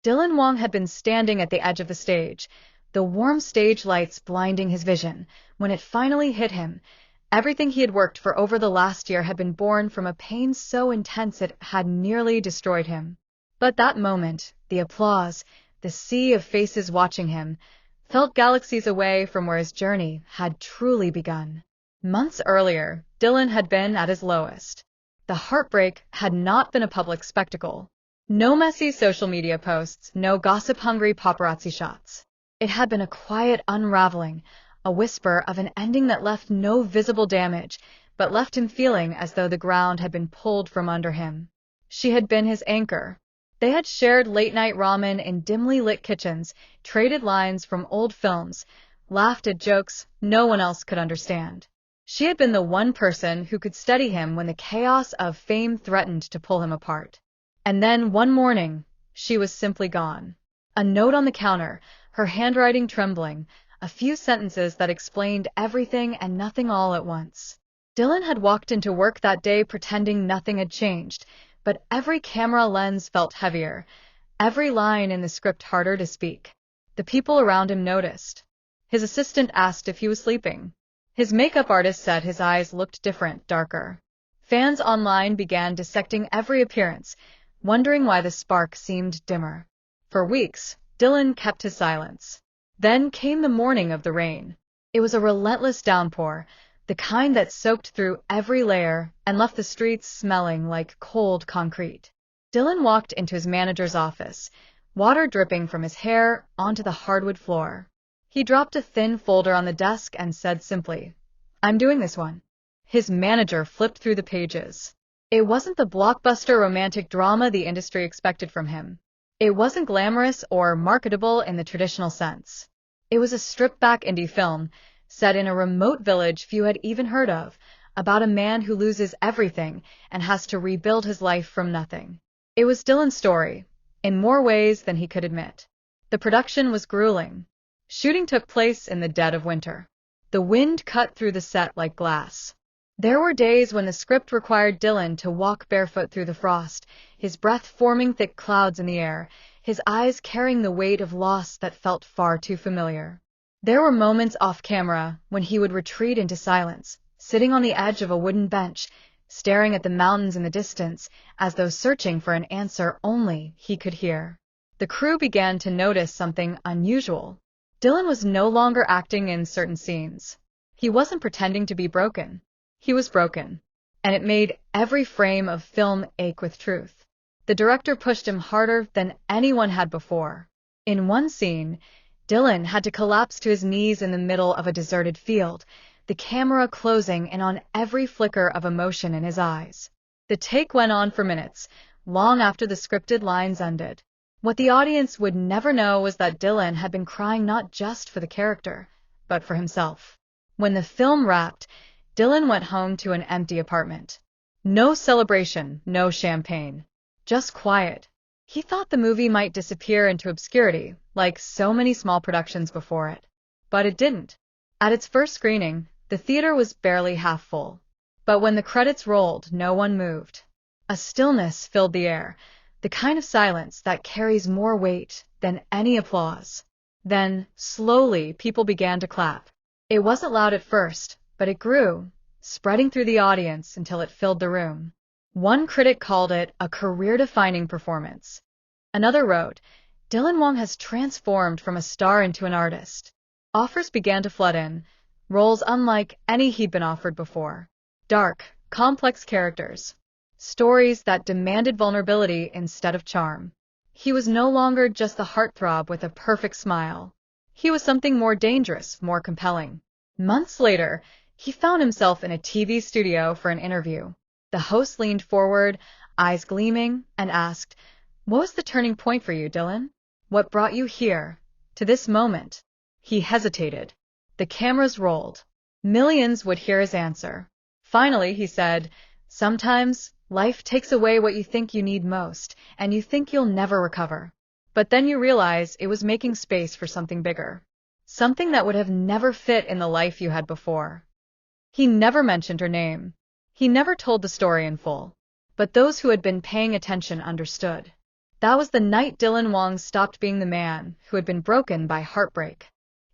Dylan Wang had been standing at the edge of the stage, the warm stage lights blinding his vision, when it finally hit him. Everything he had worked for over the last year had been born from a pain so intense it had nearly destroyed him. But that moment, the applause, the sea of faces watching him, felt galaxies away from where his journey had truly begun. Months earlier, Dylan had been at his lowest. The heartbreak had not been a public spectacle. No messy social media posts, no gossip-hungry paparazzi shots. It had been a quiet unraveling, a whisper of an ending that left no visible damage, but left him feeling as though the ground had been pulled from under him. She had been his anchor. They had shared late-night ramen in dimly lit kitchens, traded lines from old films, laughed at jokes no one else could understand. She had been the one person who could steady him when the chaos of fame threatened to pull him apart. And then, one morning, she was simply gone. A note on the counter, her handwriting trembling, a few sentences that explained everything and nothing all at once. Dylan had walked into work that day pretending nothing had changed, but every camera lens felt heavier, every line in the script harder to speak. The people around him noticed. His assistant asked if he was sleeping. His makeup artist said his eyes looked different, darker. Fans online began dissecting every appearance, wondering why the spark seemed dimmer. For weeks, Dylan kept his silence. Then came the morning of the rain. It was a relentless downpour, the kind that soaked through every layer and left the streets smelling like cold concrete. Dylan walked into his manager's office, water dripping from his hair onto the hardwood floor. He dropped a thin folder on the desk and said simply, "I'm doing this one." His manager flipped through the pages. It wasn't the blockbuster romantic drama the industry expected from him. It wasn't glamorous or marketable in the traditional sense. It was a stripped-back indie film, set in a remote village few had even heard of, about a man who loses everything and has to rebuild his life from nothing. It was Dylan's story, in more ways than he could admit. The production was grueling. Shooting took place in the dead of winter. The wind cut through the set like glass. There were days when the script required Dylan to walk barefoot through the frost, his breath forming thick clouds in the air, his eyes carrying the weight of loss that felt far too familiar. There were moments off camera when he would retreat into silence, sitting on the edge of a wooden bench, staring at the mountains in the distance, as though searching for an answer only he could hear. The crew began to notice something unusual. Dylan was no longer acting in certain scenes. He wasn't pretending to be broken. He was broken, and it made every frame of film ache with truth. The director pushed him harder than anyone had before. In one scene, Dylan had to collapse to his knees in the middle of a deserted field, the camera closing in on every flicker of emotion in his eyes. The take went on for minutes, long after the scripted lines ended. What the audience would never know was that Dylan had been crying not just for the character, but for himself. When the film wrapped, Dylan went home to an empty apartment. No celebration, no champagne. Just quiet. He thought the movie might disappear into obscurity, like so many small productions before it. But it didn't. At its first screening, the theater was barely half full. But when the credits rolled, no one moved. A stillness filled the air, the kind of silence that carries more weight than any applause. Then, slowly, people began to clap. It wasn't loud at first, but it grew, spreading through the audience until it filled the room. One critic called it a career-defining performance. Another wrote, "Dylan Wang has transformed from a star into an artist." Offers began to flood in, roles unlike any he'd been offered before. Dark, complex characters. Stories that demanded vulnerability instead of charm. He was no longer just the heartthrob with a perfect smile. He was something more dangerous, more compelling. Months later, he found himself in a TV studio for an interview. The host leaned forward, eyes gleaming, and asked, "What was the turning point for you, Dylan? What brought you here, to this moment?" He hesitated. The cameras rolled. Millions would hear his answer. Finally, he said, "Sometimes, life takes away what you think you need most, and you think you'll never recover. But then you realize it was making space for something bigger. Something that would have never fit in the life you had before." He never mentioned her name. He never told the story in full. But those who had been paying attention understood. That was the night Dylan Wang stopped being the man who had been broken by heartbreak.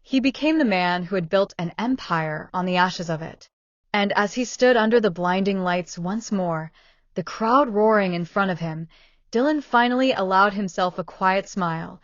He became the man who had built an empire on the ashes of it. And as he stood under the blinding lights once more, the crowd roaring in front of him, Dylan finally allowed himself a quiet smile,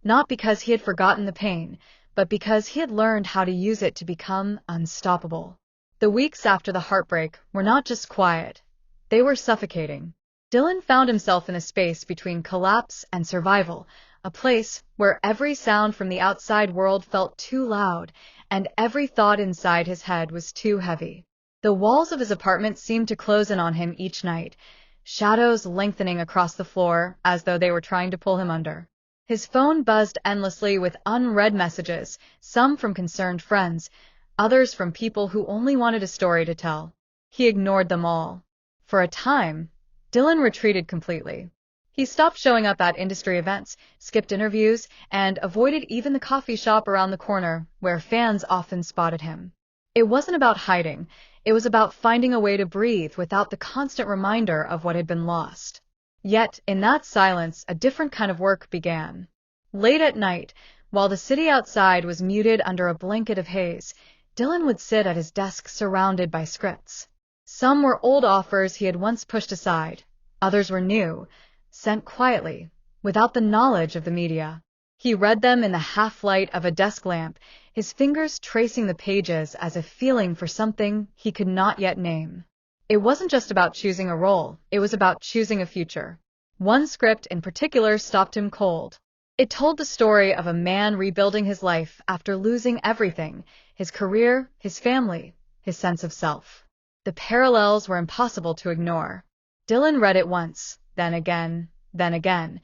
not because he had forgotten the pain, but because he had learned how to use it to become unstoppable. The weeks after the heartbreak were not just quiet, they were suffocating. Dylan found himself in a space between collapse and survival, a place where every sound from the outside world felt too loud, and every thought inside his head was too heavy. The walls of his apartment seemed to close in on him each night, shadows lengthening across the floor as though they were trying to pull him under. His phone buzzed endlessly with unread messages, some from concerned friends, others from people who only wanted a story to tell. He ignored them all. For a time, Dylan retreated completely. He stopped showing up at industry events, skipped interviews, and avoided even the coffee shop around the corner where fans often spotted him. It wasn't about hiding. It was about finding a way to breathe without the constant reminder of what had been lost. Yet, in that silence, a different kind of work began. Late at night, while the city outside was muted under a blanket of haze, Dylan would sit at his desk surrounded by scripts. Some were old offers he had once pushed aside. Others were new, sent quietly, without the knowledge of the media. He read them in the half-light of a desk lamp, his fingers tracing the pages as if feeling for something he could not yet name. It wasn't just about choosing a role, it was about choosing a future. One script in particular stopped him cold. It told the story of a man rebuilding his life after losing everything: his career, his family, his sense of self. The parallels were impossible to ignore. Dylan read it once, then again,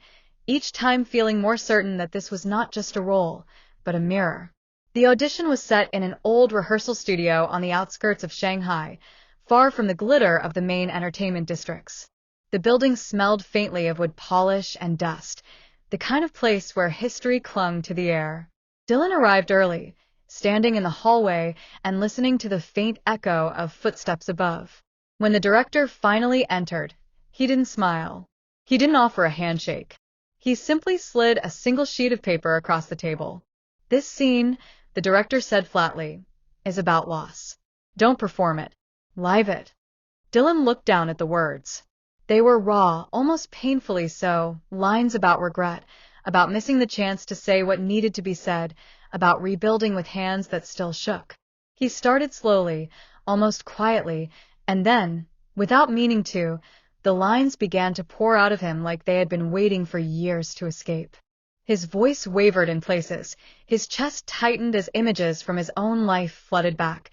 each time feeling more certain that this was not just a role, but a mirror. The audition was set in an old rehearsal studio on the outskirts of Shanghai, far from the glitter of the main entertainment districts. The building smelled faintly of wood polish and dust, the kind of place where history clung to the air. Dylan arrived early, standing in the hallway and listening to the faint echo of footsteps above. When the director finally entered, he didn't smile. He didn't offer a handshake. He simply slid a single sheet of paper across the table. "This scene," the director said flatly, "is about loss. Don't perform it. Live it." Dylan looked down at the words. They were raw, almost painfully so, lines about regret, about missing the chance to say what needed to be said, about rebuilding with hands that still shook. He started slowly, almost quietly, and then, without meaning to, the lines began to pour out of him like they had been waiting for years to escape. His voice wavered in places, his chest tightened as images from his own life flooded back.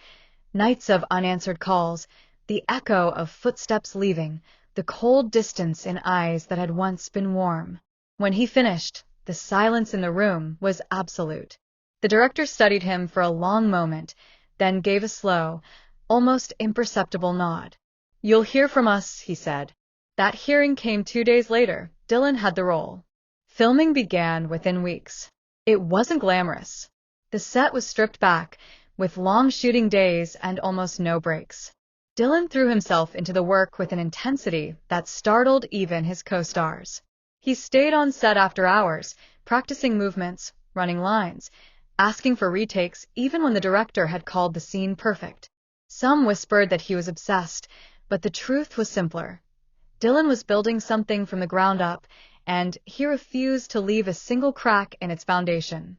Nights of unanswered calls, the echo of footsteps leaving, the cold distance in eyes that had once been warm. When he finished, the silence in the room was absolute. The director studied him for a long moment, then gave a slow, almost imperceptible nod. "You'll hear from us," he said. That hearing came 2 days later. Dylan had the role. Filming began within weeks. It wasn't glamorous. The set was stripped back, with long shooting days and almost no breaks. Dylan threw himself into the work with an intensity that startled even his co-stars. He stayed on set after hours, practicing movements, running lines, asking for retakes even when the director had called the scene perfect. Some whispered that he was obsessed, but the truth was simpler. Dylan was building something from the ground up, and he refused to leave a single crack in its foundation.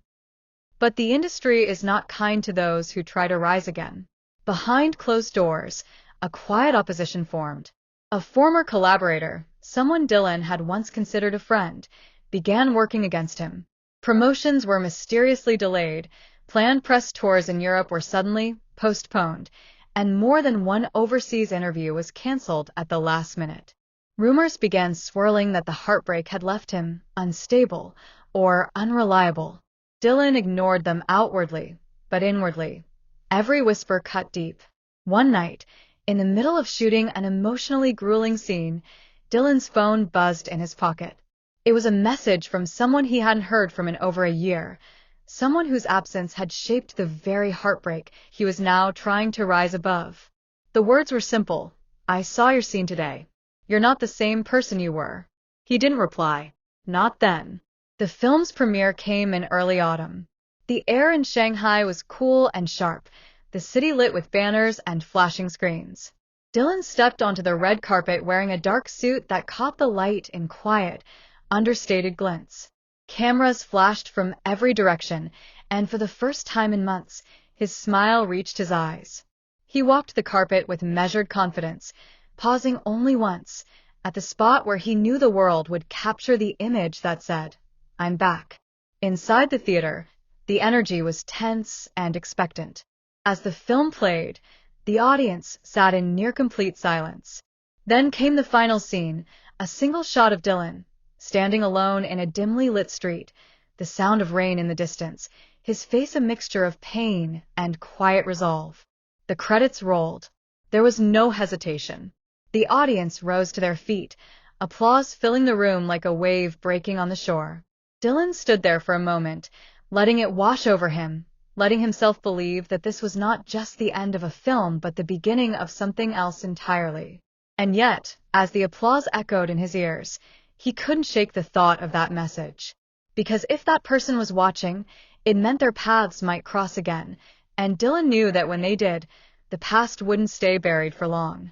But the industry is not kind to those who try to rise again. Behind closed doors, a quiet opposition formed. A former collaborator, someone Dylan had once considered a friend, began working against him. Promotions were mysteriously delayed, planned press tours in Europe were suddenly postponed, and more than one overseas interview was canceled at the last minute. Rumors began swirling that the heartbreak had left him unstable or unreliable. Dylan ignored them outwardly, but inwardly, every whisper cut deep. One night, in the middle of shooting an emotionally grueling scene, Dylan's phone buzzed in his pocket. It was a message from someone he hadn't heard from in over a year, someone whose absence had shaped the very heartbreak he was now trying to rise above. The words were simple: "I saw your scene today. You're not the same person you were." He didn't reply. Not then. The film's premiere came in early autumn. The air in Shanghai was cool and sharp, the city lit with banners and flashing screens. Dylan stepped onto the red carpet wearing a dark suit that caught the light in quiet, understated glints. Cameras flashed from every direction, and for the first time in months, his smile reached his eyes. He walked the carpet with measured confidence, pausing only once, at the spot where he knew the world would capture the image that said, "I'm back." Inside the theater, the energy was tense and expectant. As the film played, the audience sat in near-complete silence. Then came the final scene, a single shot of Dylan, standing alone in a dimly lit street, the sound of rain in the distance, his face a mixture of pain and quiet resolve. The credits rolled. There was no hesitation. The audience rose to their feet, applause filling the room like a wave breaking on the shore. Dylan stood there for a moment, letting it wash over him, letting himself believe that this was not just the end of a film but the beginning of something else entirely. And yet, as the applause echoed in his ears, he couldn't shake the thought of that message. Because if that person was watching, it meant their paths might cross again, and Dylan knew that when they did, the past wouldn't stay buried for long.